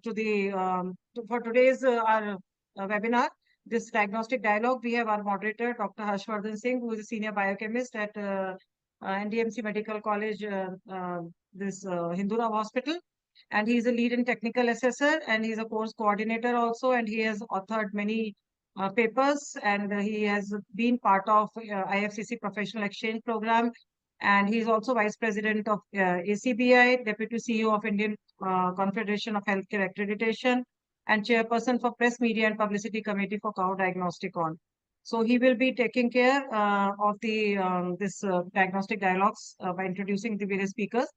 to the for today's our webinar, this diagnostic dialogue. We have our moderator, Dr. Harshvardhan Singh, who is a senior biochemist at NDMC Medical College, Hindurao Hospital, and he is a lead and technical assessor, and he is a course coordinator also, and he has authored many papers, and he has been part of IFCC Professional Exchange Program, and he is also vice president of ACBI, deputy CEO of Indian Confederation of Healthcare Accreditation, and chairperson for Press Media and Publicity Committee for Cow Diagnosticon. So he will be taking care of the this diagnostic dialogues by introducing the various speakers.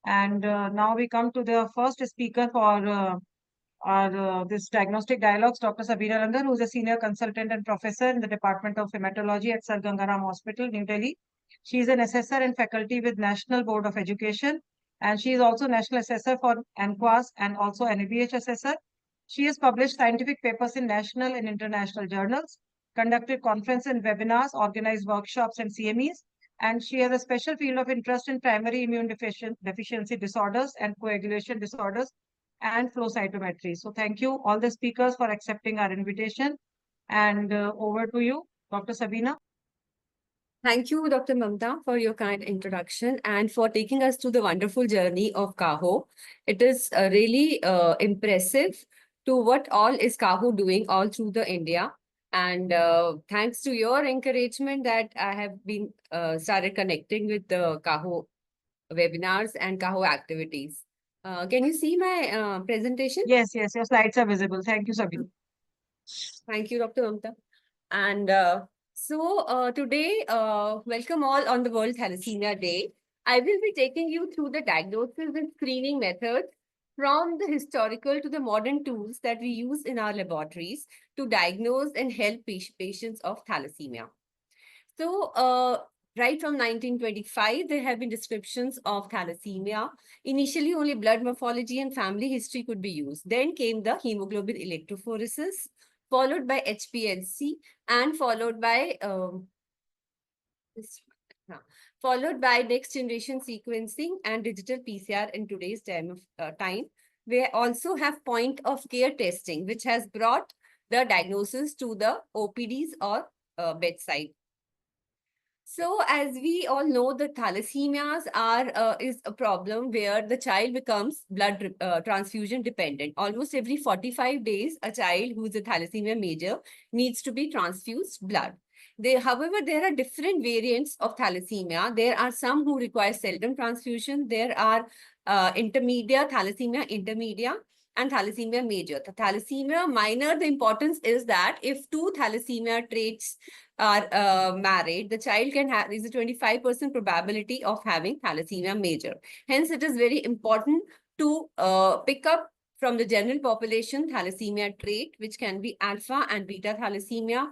And now we come to the first speaker for our this diagnostic dialogues, Dr. Sabina Rangan, who is a senior consultant and professor in the Department of Hematology at Sir Gangaram Hospital, New Delhi. She is an assessor and faculty with National Board of Education, and she is also National Assessor for NQAS and also NABH Assessor. She has published scientific papers in national and international journals, conducted conferences and webinars, organized workshops and CMEs, and she has a special field of interest in primary immune deficiency disorders and coagulation disorders and flow cytometry. So thank you all the speakers for accepting our invitation. And over to you, Dr. Sabina. Thank you, Dr. Mamta, for your kind introduction and for taking us through the wonderful journey of KAHO. It is really impressive to what all is KAHO doing all through the India. And thanks to your encouragement that I have been started connecting with the KAHO webinars and KAHO activities. Can you see my presentation? Yes, yes, your slides are visible. Thank you, Sabina. Thank you, Dr. Mamta. And today, welcome all on the World Thalassemia Day. I will be taking you through the diagnosis and screening methods from the historical to the modern tools that we use in our laboratories to diagnose and help patients of thalassemia. So, right from 1925, there have been descriptions of thalassemia. Initially, only blood morphology and family history could be used. Then came the hemoglobin electrophoresis, followed by HPLC, and followed by next generation sequencing and digital PCR in today's time. We also have point of care testing, which has brought the diagnosis to the OPDs or bedside. So, as we all know, the thalassemias is a problem where the child becomes blood transfusion dependent. Almost every 45 days, a child who is a thalassemia major needs to be transfused blood. However, there are different variants of thalassemia. There are some who require seldom transfusion. There are thalassemia intermedia, and thalassemia major. The thalassemia minor, the importance is that if two thalassemia traits are married, the child can have, is a 25% probability of having thalassemia major. Hence, it is very important to pick up from the general population thalassemia trait, which can be alpha and beta thalassemia.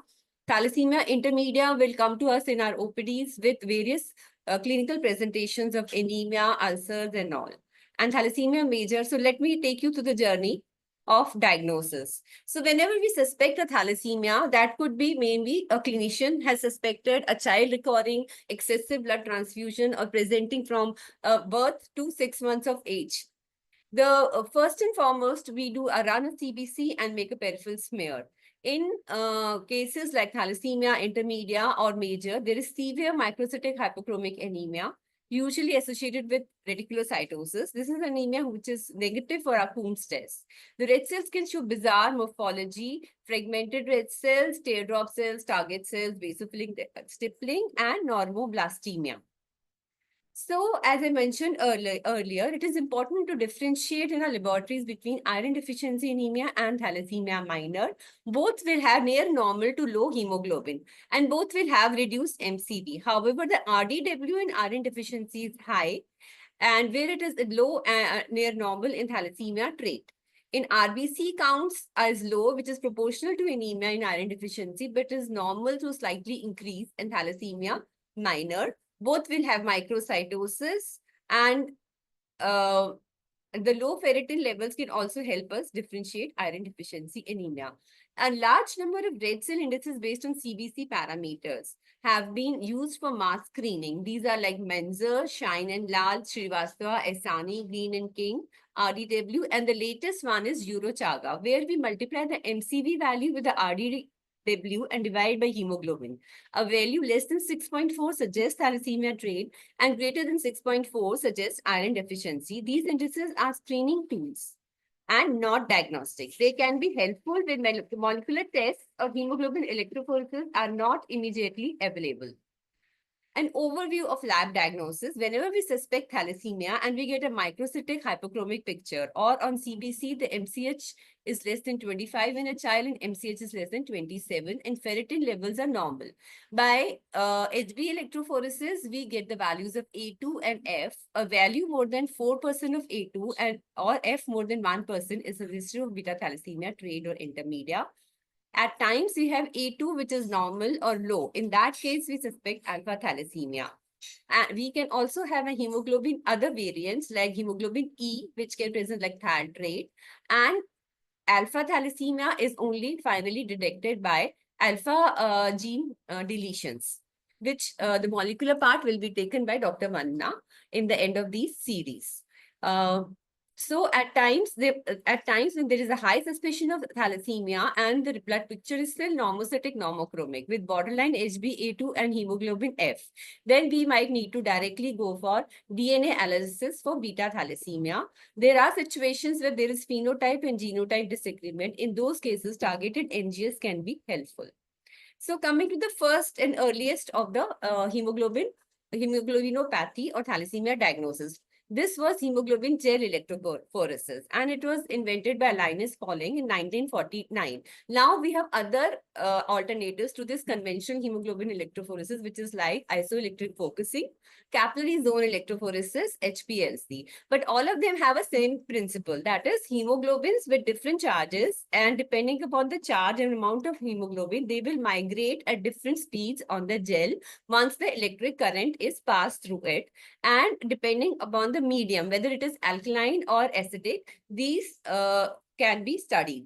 Thalassemia intermedia will come to us in our OPDs with various clinical presentations of anemia, ulcers, and all. And thalassemia major. So let me take you to the journey of diagnosis. So whenever we suspect a thalassemia, that could be mainly a clinician has suspected a child requiring excessive blood transfusion or presenting from birth to 6 months of age. The first and foremost, we do run a CBC and make a peripheral smear. In cases like thalassemia intermedia or major, there is severe microcytic hypochromic anemia, usually associated with reticulocytosis. This is anemia which is negative for our Coombs test. The red cells can show bizarre morphology, fragmented red cells, teardrop cells, target cells, basophilic stippling, and normoblastemia. So, as I mentioned earlier, it is important to differentiate in our laboratories between iron deficiency anemia and thalassemia minor. Both will have near normal to low hemoglobin, and both will have reduced MCV. However, the RDW in iron deficiency is high, and where it is low near normal in thalassemia trait. In RBC counts as low, which is proportional to anemia in iron deficiency, but is normal to slightly increase in thalassemia minor. Both will have microcytosis, and the low ferritin levels can also help us differentiate iron deficiency anemia. A large number of red cell indices based on CBC parameters have been used for mass screening. These are like Menzer, Shine and Lal, Srivastava, Esani, Green and King, RDW, and the latest one is Eurochaga, where we multiply the MCV value with the RDW and divide by hemoglobin. A value less than 6.4 suggests thalassemia trait, and greater than 6.4 suggests iron deficiency. These indices are screening tools and not diagnostic. They can be helpful when molecular tests of hemoglobin electrophoresis are not immediately available. An overview of lab diagnosis. Whenever we suspect thalassemia and we get a microcytic hypochromic picture, or on CBC, the MCH is less than 25 in a child and MCH is less than 27, and ferritin levels are normal. By HB electrophoresis, we get the values of A2 and F. A value more than 4% of A2 and or F more than 1% is a history of beta thalassemia trait or intermedia. At times, we have A2, which is normal or low. In that case, we suspect alpha thalassemia. And we can also have a hemoglobin other variants like hemoglobin E, which can present like thal trait. And alpha thalassemia is only finally detected by alpha gene deletions, which the molecular part will be taken by Dr. Manna in the end of these series. So at times when there is a high suspicion of thalassemia and the blood picture is still normocytic normochromic with borderline HbA2 and hemoglobin F, then we might need to directly go for DNA analysis for beta thalassemia. There are situations where there is phenotype and genotype disagreement. In those cases, targeted NGS can be helpful. So coming to the first and earliest of the hemoglobinopathy or thalassemia diagnosis. This was hemoglobin gel electrophoresis, and it was invented by Linus Pauling in 1949. Now we have other alternatives to this conventional hemoglobin electrophoresis, which is like isoelectric focusing, capillary zone electrophoresis, HPLC. But all of them have a same principle, that is hemoglobins with different charges, and depending upon the charge and amount of hemoglobin, they will migrate at different speeds on the gel once the electric current is passed through it. And depending upon the medium, whether it is alkaline or acidic, these can be studied.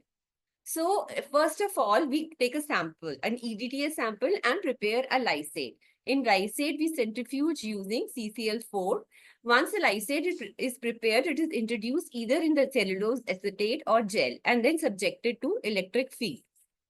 So first of all, we take a sample, an EDTA sample, and prepare a lysate. In lysate, we centrifuge using CCl4. Once the lysate is prepared, it is introduced either in the cellulose acetate or gel and then subjected to electric field.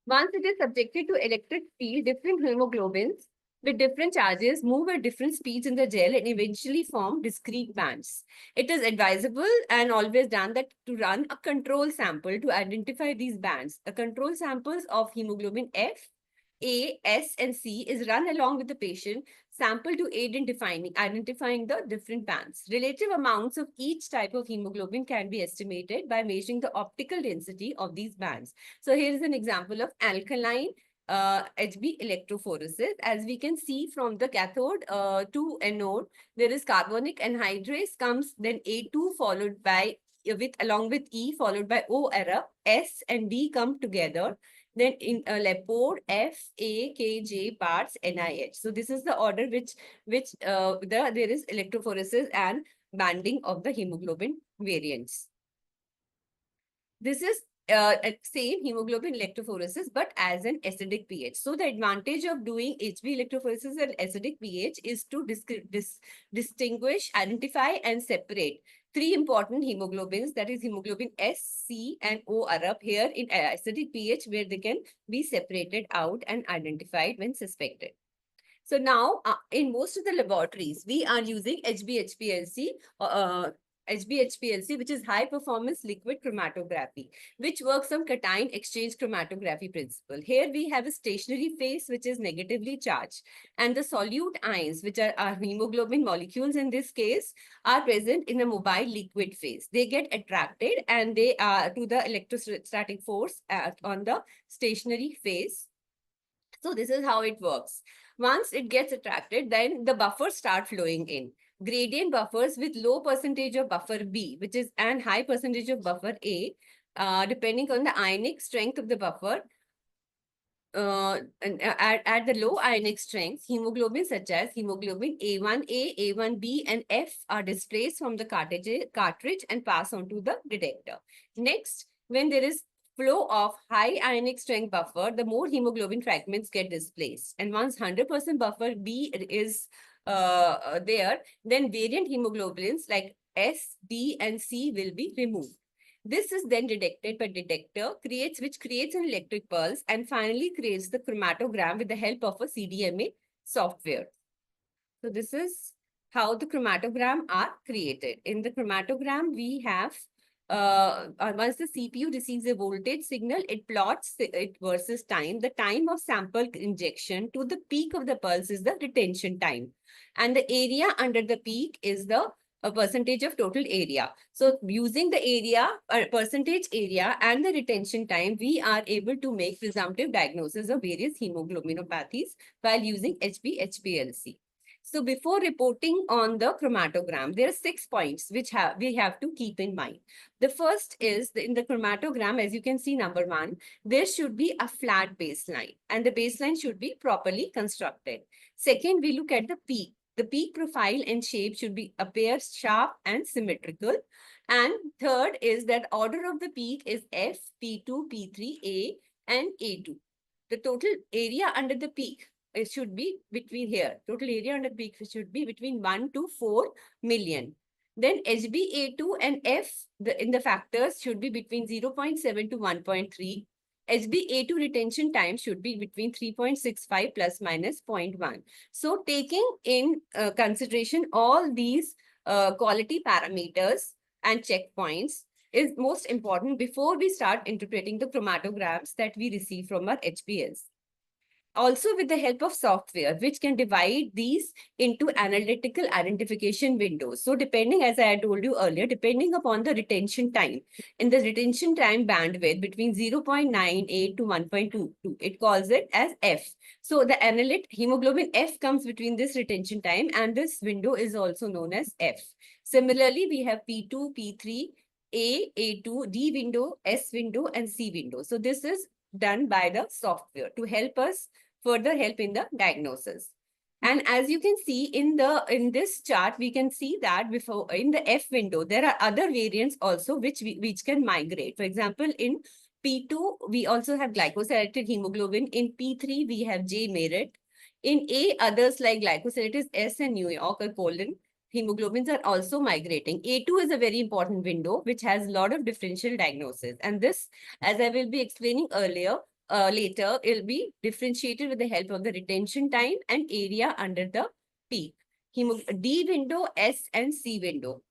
Once it is subjected to electric field, different hemoglobins with different charges move at different speeds in the gel and eventually form discrete bands. It is advisable and always done that to run a control sample to identify these bands. A control samples of hemoglobin F, A, S, and C is run along with the patient sample to aid in identifying the different bands. Relative amounts of each type of hemoglobin can be estimated by measuring the optical density of these bands. So here is an example of alkaline HB electrophoresis. As we can see from the cathode to anode, there is carbonic anhydrase comes, then A2 followed by along with E followed by O error, S and D come together. Then in LEPOD, F, A, K, J parts, NIH. So this is the order there is electrophoresis and banding of the hemoglobin variants. This is same hemoglobin electrophoresis, but as an acidic pH. So the advantage of doing HB electrophoresis at acidic pH is to distinguish, identify, and separate three important hemoglobins, that is hemoglobin S, C, and O are up here in acidic pH, where they can be separated out and identified when suspected. So now, in most of the laboratories, we are using HBHPLC, which is high performance liquid chromatography, which works on cation exchange chromatography principle. Here we have a stationary phase, which is negatively charged, and the solute ions, which are our hemoglobin molecules in this case, are present in a mobile liquid phase. They get attracted and they are to the electrostatic force on the stationary phase. So this is how it works. Once it gets attracted, then the buffers start flowing in. Gradient buffers with low percentage of buffer B, which is and high percentage of buffer A, depending on the ionic strength of the buffer. At the low ionic strength, hemoglobin such as hemoglobin A1A, A1B, and F are displaced from the cartridge and pass on to the detector. Next, when there is flow of high ionic strength buffer, the more hemoglobin fragments get displaced. And once 100% buffer B is there, then variant hemoglobins like S, D, and C will be removed. This is then detected by detector, which creates an electric pulse and finally creates the chromatogram with the help of a CDMA software. So this is how the chromatogram are created. In the chromatogram, we have once the CPU receives a voltage signal, it plots it versus time. The time of sample injection to the peak of the pulse is the retention time. And the area under the peak is the percentage of total area. So using the area, percentage area and the retention time, we are able to make presumptive diagnosis of various hemoglobinopathies while using HB-HPLC. So before reporting on the chromatogram, there are 6 points which we have to keep in mind. The first is in the chromatogram, as you can see, number 1, there should be a flat baseline and the baseline should be properly constructed. Second, we look at the peak. The peak profile and shape should appear sharp and symmetrical. And third is that order of the peak is F, P2, P3, A, and A2. The total area under the peak, it should be between here. Total area under the peak should be between 1 to 4 million. Then HbA2 and F in the factors should be between 0.7 to 1.3. HbA2 retention time should be between 3.65 plus minus 0.1. So taking in consideration all these quality parameters and checkpoints is most important before we start interpreting the chromatograms that we receive from our HPLs. Also with the help of software, which can divide these into analytical identification windows. So depending, as I had told you earlier, depending upon the retention time, in the retention time bandwidth between 0.98 to 1.22, it calls it as F. So the hemoglobin F comes between this retention time and this window is also known as F. Similarly, we have P2, P3, A, A2, D window, S window, and C window. So this is done by the software to help us further help in the diagnosis. And as you can see in this chart, we can see that before in the F window, there are other variants also which can migrate. For example, in P2, we also have glycosylated hemoglobin. In P3, we have J-Merit. In A, others like glycosylated S and New York or colon hemoglobins are also migrating. A2 is a very important window which has a lot of differential diagnosis. And this, as I will be explaining earlier, later, it will be differentiated with the help of the retention time and area under the peak. D window, S and C window.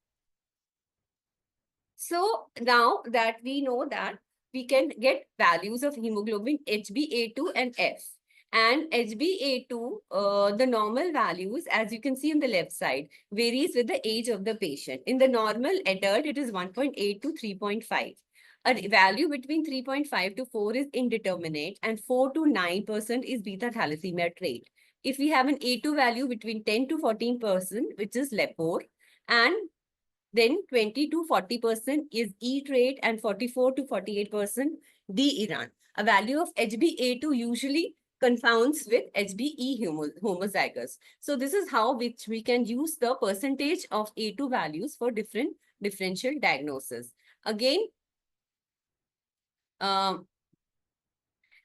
So now that we know that we can get values of hemoglobin HbA2 and F. And HbA2, the normal values, as you can see on the left side, varies with the age of the patient. In the normal adult, it is 1.8 to 3.5. A value between 3.5 to 4 is indeterminate and 4 to 9% is beta thalassemia trait. If we have an A2 value between 10 to 14%, which is Lepore, and then 20 to 40% is E trait and 44 to 48% D Iran. A value of HbA2 usually confounds with HbE homozygous. So this is how we can use the percentage of A2 values for different differential diagnosis. Again,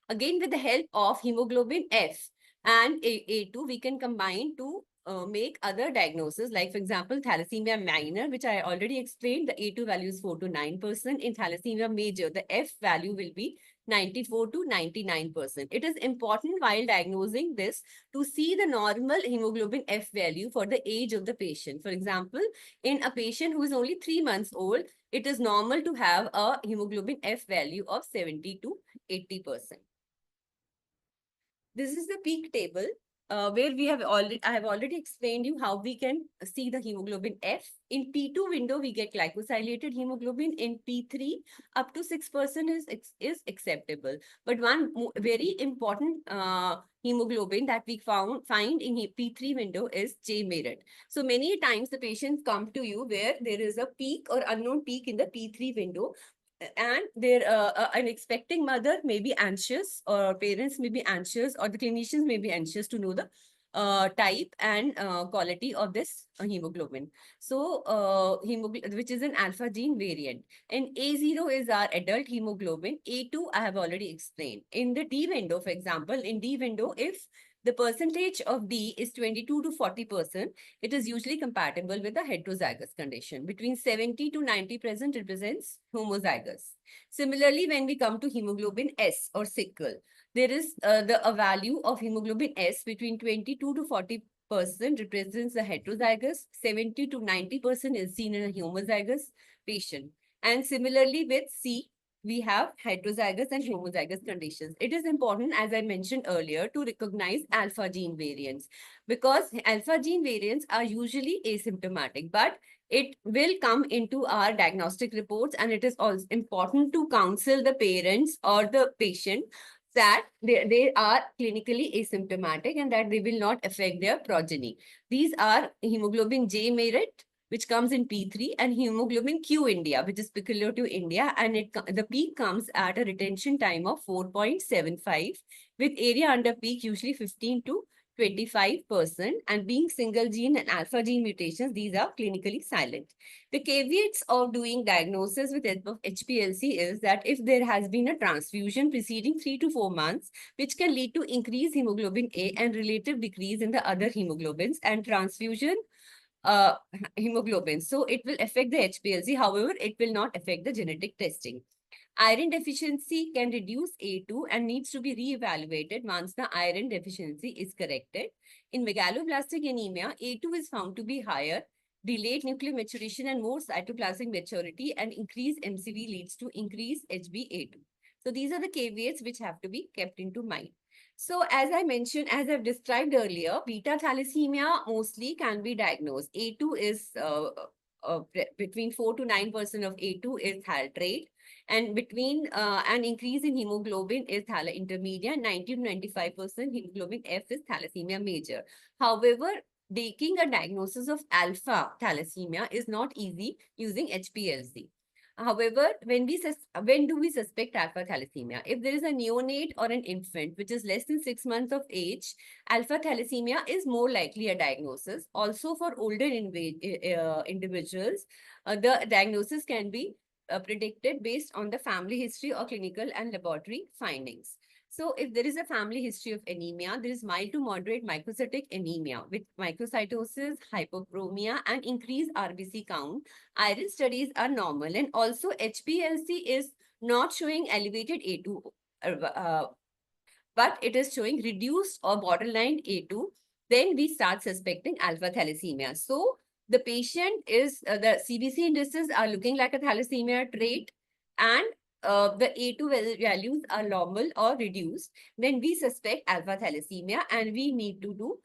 with the help of hemoglobin F and A2, we can combine to make other diagnoses, like for example, thalassemia minor, which I already explained, the A2 value is 4 to 9%. In thalassemia major, the F value will be 94 to 99%. It is important while diagnosing this to see the normal hemoglobin F value for the age of the patient. For example, in a patient who is only 3 months old, it is normal to have a hemoglobin F value of 70 to 80%. This is the peak table where I have already explained you how we can see the hemoglobin F. In P2 window, we get glycosylated hemoglobin. In P3, up to 6% is acceptable. But one very important hemoglobin that we find in P3 window is J-Merit. So many times the patients come to you where there is a peak or unknown peak in the P3 window, and an expecting mother may be anxious, or parents may be anxious, or the clinicians may be anxious to know the type and quality of this hemoglobin. So hemoglobin, which is an alpha gene variant. And A0 is our adult hemoglobin. A2 I have already explained. In the D window, for example, in D window, if the percentage of D is 22 to 40%. It is usually compatible with a heterozygous condition. Between 70 to 90% represents homozygous. Similarly, when we come to hemoglobin S or sickle, there is a value of hemoglobin S between 22 to 40% represents the heterozygous, 70 to 90% is seen in a homozygous patient. And similarly with C, we have heterozygous and homozygous conditions. It is important, as I mentioned earlier, to recognize alpha gene variants because alpha gene variants are usually asymptomatic, but it will come into our diagnostic reports, and it is also important to counsel the parents or the patient that they are clinically asymptomatic and that they will not affect their progeny. These are hemoglobin J merit, which comes in P3, and hemoglobin Q India, which is peculiar to India, and the peak comes at a retention time of 4.75, with area under peak usually 15 to 25%, and being single gene and alpha gene mutations, these are clinically silent. The caveats of doing diagnosis with help of HPLC is that if there has been a transfusion preceding 3 to 4 months, which can lead to increased hemoglobin A and relative decrease in the other hemoglobins, and transfusion hemoglobin. So it will affect the HPLC. However, it will not affect the genetic testing. Iron deficiency can reduce A2 and needs to be re-evaluated once the iron deficiency is corrected. In megaloblastic anemia, A2 is found to be higher. Delayed nuclear maturation and more cytoplasmic maturity and increased MCV leads to increased HbA2. So these are the caveats which have to be kept into mind. So as I mentioned, as I've described earlier, beta thalassemia mostly can be diagnosed. A2 is between 4 to 9% of A2 is thal trait, and between an increase in hemoglobin is thala intermediate, 90 to 95% hemoglobin F is thalassemia major. However, taking a diagnosis of alpha thalassemia is not easy using HPLC. However, when do we suspect alpha thalassemia? If there is a neonate or an infant which is less than 6 months of age, alpha thalassemia is more likely a diagnosis. Also, for older individuals, the diagnosis can be predicted based on the family history or clinical and laboratory findings. So if there is a family history of anemia, there is mild to moderate microcytic anemia with microcytosis, hypochromia, and increased RBC count. Iron studies are normal, and also HPLC is not showing elevated A2, but it is showing reduced or borderline A2. Then we start suspecting alpha thalassemia. So the patient is, the CBC indices are looking like a thalassemia trait, and the A2 values are normal or reduced, then we suspect alpha thalassemia, and we need to do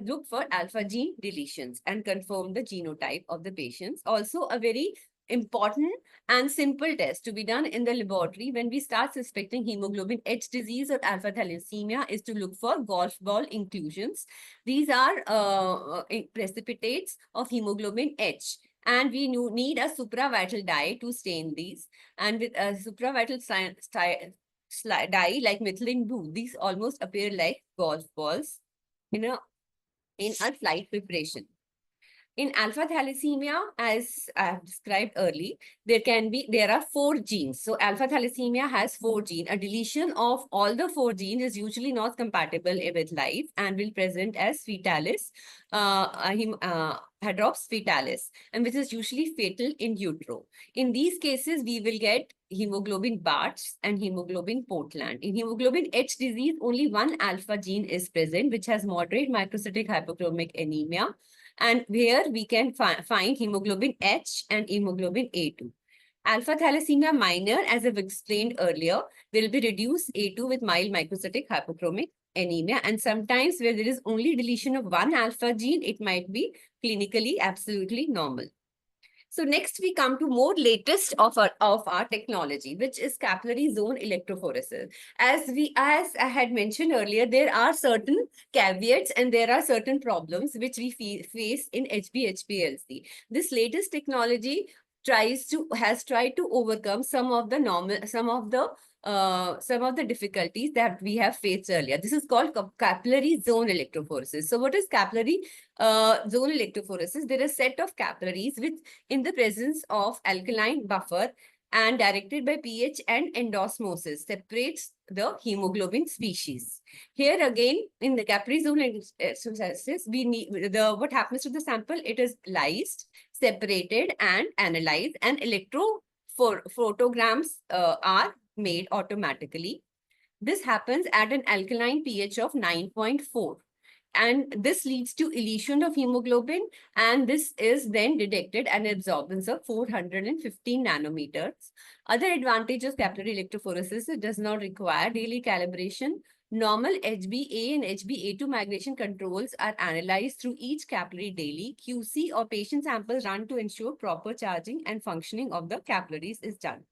look for alpha gene deletions and confirm the genotype of the patients. Also, a very important and simple test to be done in the laboratory when we start suspecting hemoglobin H disease or alpha thalassemia is to look for golf ball inclusions. These are precipitates of hemoglobin H. And we need a supravital dye to stain these. And with a supravital dye like methylene blue, these almost appear like golf balls in a slight preparation. In alpha thalassemia, as I have described earlier, there are 4 genes. So alpha thalassemia has 4 genes. A deletion of all the 4 genes is usually not compatible with life and will present as fetalis, hydrops fetalis, and which is usually fatal in utero. In these cases, we will get hemoglobin Bart's and hemoglobin Portland. In hemoglobin H disease, only one alpha gene is present, which has moderate microcytic hypochromic anemia, and where we can find hemoglobin H and hemoglobin A2. Alpha thalassemia minor, as I've explained earlier, will be reduced A2 with mild microcytic hypochromic anemia, and sometimes where there is only deletion of one alpha gene, it might be clinically absolutely normal. So next we come to more latest of our technology, which is capillary zone electrophoresis. As I had mentioned earlier, there are certain caveats and there are certain problems which we face in HPLC. This latest technology has tried to overcome some of the difficulties that we have faced earlier. This is called capillary zone electrophoresis. So what is capillary zone electrophoresis? There are a set of capillaries which, in the presence of alkaline buffer, and directed by pH and endosmosis separates the hemoglobin species. Here again, in the capillary zone exercises, we need what happens to the sample? It is lysed, separated, and analyzed, and electrophotograms are made automatically. This happens at an alkaline pH of 9.4. And this leads to elution of hemoglobin, and this is then detected at an absorbance of 415 nanometers. Other advantage of capillary electrophoresis, it does not require daily calibration. Normal HbA and HbA2 migration controls are analyzed through each capillary daily. QC or patient samples run to ensure proper charging and functioning of the capillaries is done.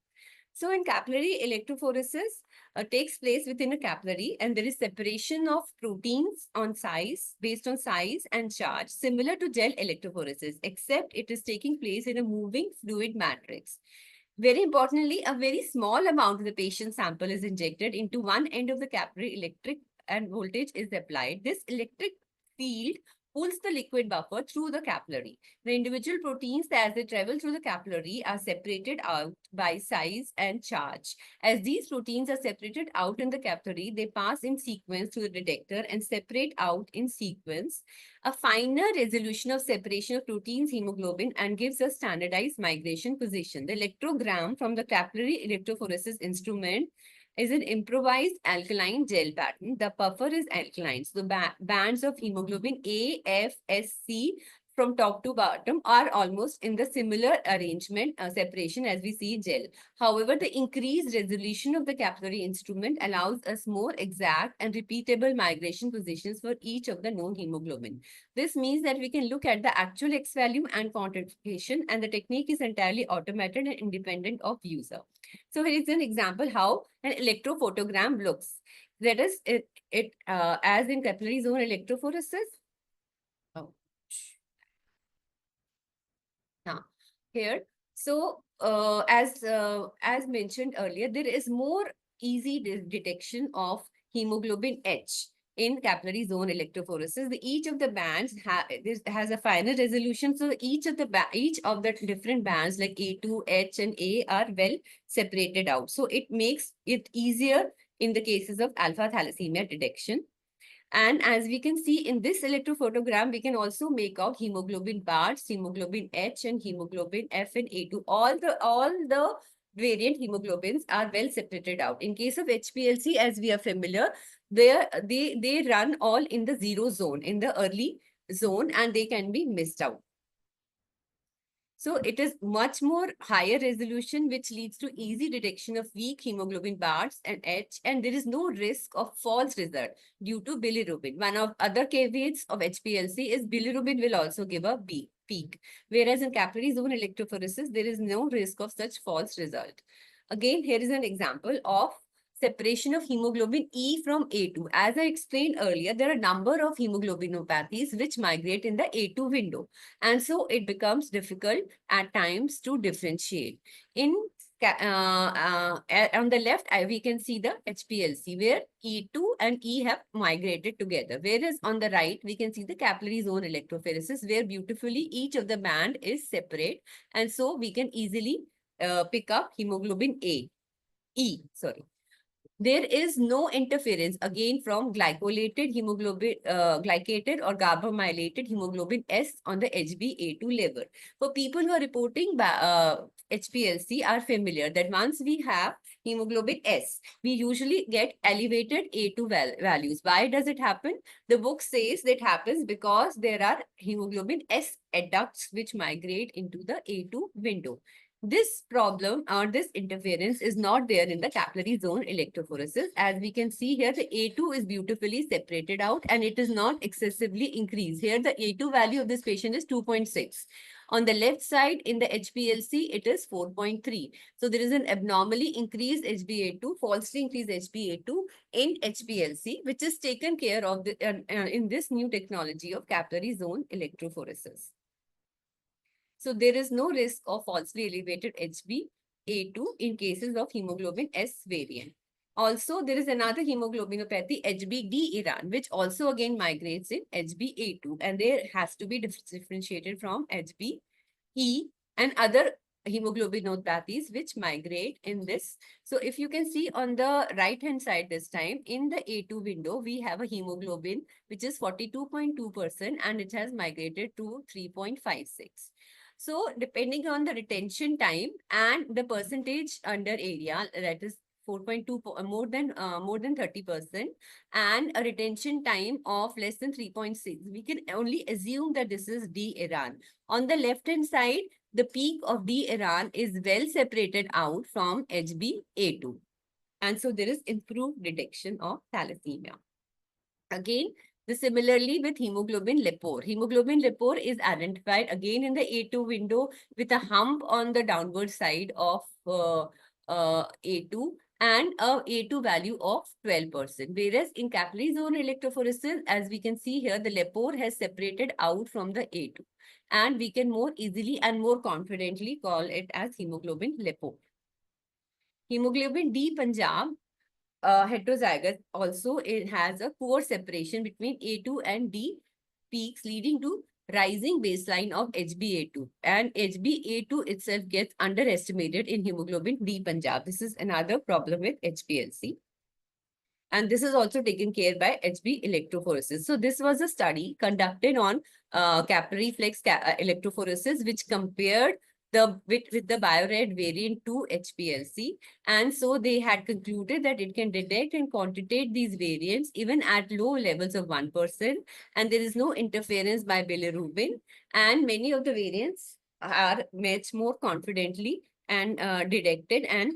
So in capillary electrophoresis takes place within a capillary, and there is separation of proteins on size, based on size and charge, similar to gel electrophoresis, except it is taking place in a moving fluid matrix. Very importantly, a very small amount of the patient sample is injected into one end of the capillary, electric and voltage is applied. This electric field pulls the liquid buffer through the capillary. The individual proteins, as they travel through the capillary, are separated out by size and charge. As these proteins are separated out in the capillary, they pass in sequence through the detector and separate out in sequence. A finer resolution of separation of proteins, hemoglobin, and gives a standardized migration position. The electrogram from the capillary electrophoresis instrument is an improvised alkaline gel pattern. The puffer is alkaline. So the bands of hemoglobin A, F, S, C from top to bottom are almost in the similar arrangement separation as we see gel. However, the increased resolution of the capillary instrument allows us more exact and repeatable migration positions for each of the known hemoglobin. This means that we can look at the actual X value and quantification, and the technique is entirely automated and independent of user. So here is an example how an electrophotogram looks. That is as in capillary zone electrophoresis. Oh. Now, here, so as mentioned earlier, there is more easy detection of hemoglobin H in capillary zone electrophoresis. Each of the bands has a finer resolution, so each of the different bands like A2, H, and A are well separated out. So it makes it easier in the cases of alpha thalassemia detection. And as we can see in this electrophotogram, we can also make out hemoglobin bars, hemoglobin H, and hemoglobin F and A2. All the variant hemoglobins are well separated out. In case of HPLC, as we are familiar, they run all in the zero zone, in the early zone, and they can be missed out. So it is much more higher resolution, which leads to easy detection of weak hemoglobin bars and H, and there is no risk of false result due to bilirubin. One of other caveats of HPLC is bilirubin will also give a peak, whereas in capillary zone electrophoresis, there is no risk of such false result. Again, here is an example of separation of hemoglobin E from A2. As I explained earlier, there are a number of hemoglobinopathies which migrate in the A2 window. And so it becomes difficult at times to differentiate. On the left, we can see the HPLC where E2 and E have migrated together. Whereas on the right, we can see the capillary zone electrophoresis where beautifully each of the band is separate. And so we can easily pick up hemoglobin sorry. There is no interference again from glycolated hemoglobin, glycated or carbamylated hemoglobin S on the HbA2 level. For people who are reporting HPLC are familiar that once we have hemoglobin S, we usually get elevated A2 values. Why does it happen? The book says that happens because there are hemoglobin S adducts which migrate into the A2 window. This problem or this interference is not there in the capillary zone electrophoresis. As we can see here, the A2 is beautifully separated out and it is not excessively increased. Here, the A2 value of this patient is 2.6. On the left side, in the HPLC, it is 4.3. So there is an abnormally increased HbA2, falsely increased HbA2 in HPLC, which is taken care of in this new technology of capillary zone electrophoresis. So there is no risk of falsely elevated HbA2 in cases of hemoglobin S variant. Also, there is another hemoglobinopathy, HbD Iran, which also again migrates in HbA2, and there has to be differentiated from HbE and other hemoglobinopathies which migrate in this. So if you can see on the right hand side this time, in the A2 window, we have a hemoglobin which is 42.2% and it has migrated to 3.56. So depending on the retention time and the percentage under area, that is 4.2, more than 30%, and a retention time of less than 3.6, we can only assume that this is D-Iran. On the left hand side, the peak of D-Iran is well separated out from HbA2. And so there is improved detection of thalassemia. Again, similarly with hemoglobin Lepore. Hemoglobin Lepore is identified again in the A2 window with a hump on the downward side of A2 and a A2 value of 12%. Whereas in capillary zone electrophoresis, as we can see here, the Lepore has separated out from the A2. And we can more easily and more confidently call it as hemoglobin Lepore. Hemoglobin D Punjab heterozygous also, it has a poor separation between A2 and D peaks, leading to rising baseline of HbA2, and HbA2 itself gets underestimated in hemoglobin D Punjab. This is another problem with HPLC. And this is also taken care by HB electrophoresis. So this was a study conducted on capillary flex electrophoresis, which compared with the BioRed variant to HPLC. And so they had concluded that it can detect and quantitate these variants even at low levels of 1%. And there is no interference by bilirubin. And many of the variants are much more confidently and detected and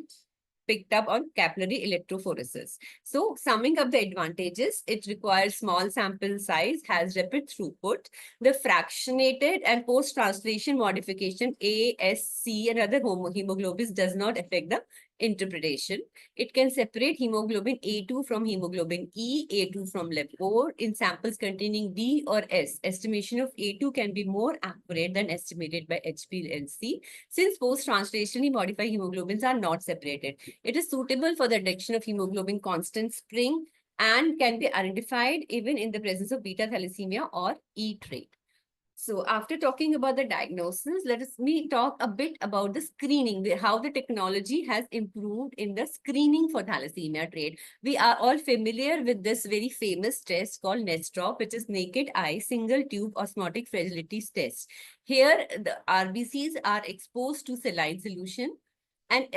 picked up on capillary electrophoresis. So summing up the advantages, it requires small sample size, has rapid throughput. The fractionated and post-translation modification A, S, C and other hemoglobins does not affect the interpretation. It can separate hemoglobin A2 from hemoglobin E, A2 from Lepore. In samples containing D or S, estimation of A2 can be more accurate than estimated by HPLC, since post-translationally modified hemoglobins are not separated. It is suitable for the detection of hemoglobin constant spring and can be identified even in the presence of beta thalassemia or E trait. So after talking about the diagnosis, let me talk a bit about the screening, how the technology has improved in the screening for thalassemia trait. We are all familiar with this very famous test called NESTROP, which is naked eye single tube osmotic fragility test. Here, the RBCs are exposed to saline solution, and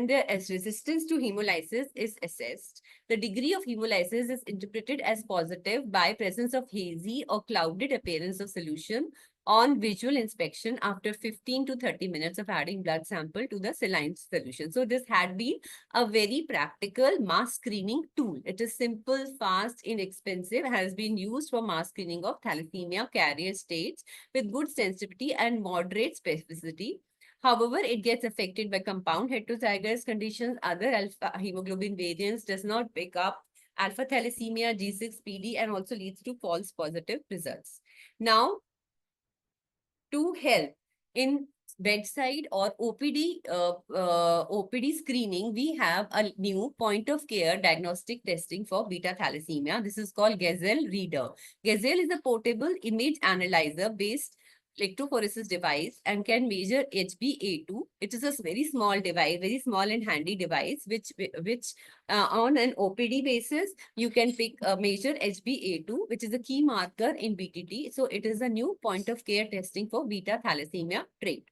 their resistance to hemolysis is assessed. The degree of hemolysis is interpreted as positive by presence of hazy or clouded appearance of solution on visual inspection after 15 to 30 minutes of adding blood sample to the saline solution. So this had been a very practical mass screening tool. It is simple, fast, inexpensive, has been used for mass screening of thalassemia carrier states with good sensitivity and moderate specificity. However, it gets affected by compound heterozygous conditions. Other alpha hemoglobin variants does not pick up alpha thalassemia, G6PD, and also leads to false positive results. Now, to help in bedside or OPD screening, we have a new point of care diagnostic testing for beta thalassemia. This is called Gazelle Reader. Gazelle is a portable image analyzer based electrophoresis device and can measure HbA2. It is a very small device, very small and handy device, which on an OPD basis, you can measure HbA2, which is a key marker in BTT. So it is a new point of care testing for beta thalassemia trait.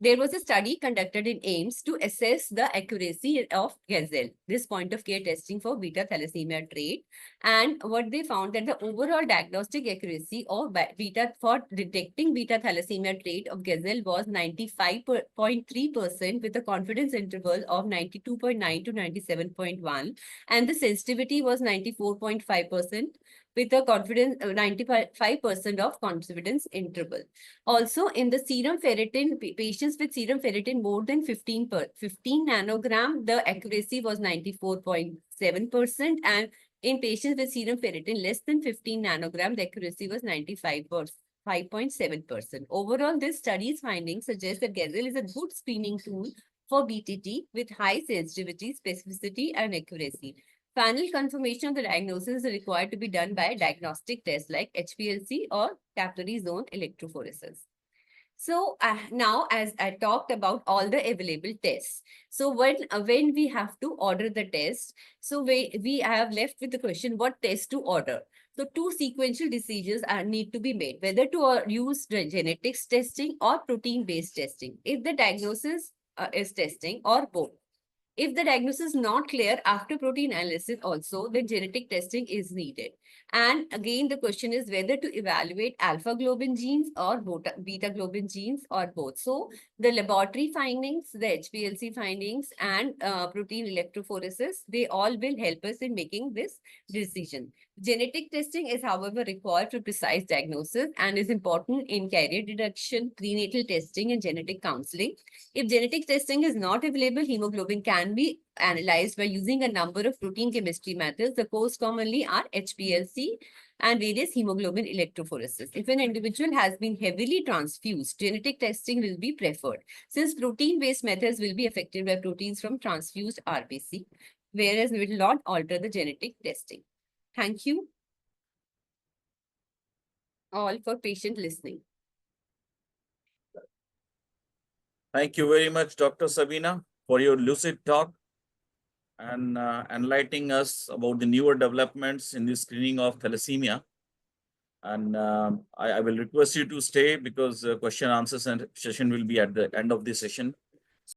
There was a study conducted in AIIMS to assess the accuracy of Gazelle, this point of care testing for beta thalassemia trait. And what they found that the overall diagnostic accuracy of beta for detecting beta thalassemia trait of Gazelle was 95.3% with a confidence interval of 92.9 to 97.1. And the sensitivity was 94.5% with a confidence 95% of confidence interval. Also, in the serum ferritin, patients with serum ferritin more than 15 nanogram, the accuracy was 94.7%. And in patients with serum ferritin less than 15 nanogram, the accuracy was 95.7%. Overall, this study's findings suggest that Gazelle is a good screening tool for BTT with high sensitivity, specificity, and accuracy. Final confirmation of the diagnosis is required to be done by diagnostic tests like HPLC or capillary zone electrophoresis. So now, as I talked about all the available tests, so when we have to order the test, so we have left with the question what test to order. So two sequential decisions need to be made, whether to use the genetics testing or protein-based testing. If the diagnosis is testing or both. If the diagnosis is not clear after protein analysis also, then genetic testing is needed. And again, the question is whether to evaluate alpha globin genes or beta globin genes or both. So the laboratory findings, the HPLC findings and protein electrophoresis, they all will help us in making this decision. Genetic testing is, however, required for precise diagnosis and is important in carrier detection, prenatal testing, and genetic counseling. If genetic testing is not available, hemoglobin can be analyzed by using a number of protein chemistry methods. The most commonly are HPLC and various hemoglobin electrophoresis. If an individual has been heavily transfused, genetic testing will be preferred, since protein-based methods will be affected by proteins from transfused RBC, whereas it will not alter the genetic testing. Thank you all for patient listening. Thank you very much, Dr. Sabina, for your lucid talk and enlightening us about the newer developments in the screening of thalassemia. And I will request you to stay because question answers and session will be at the end of the session.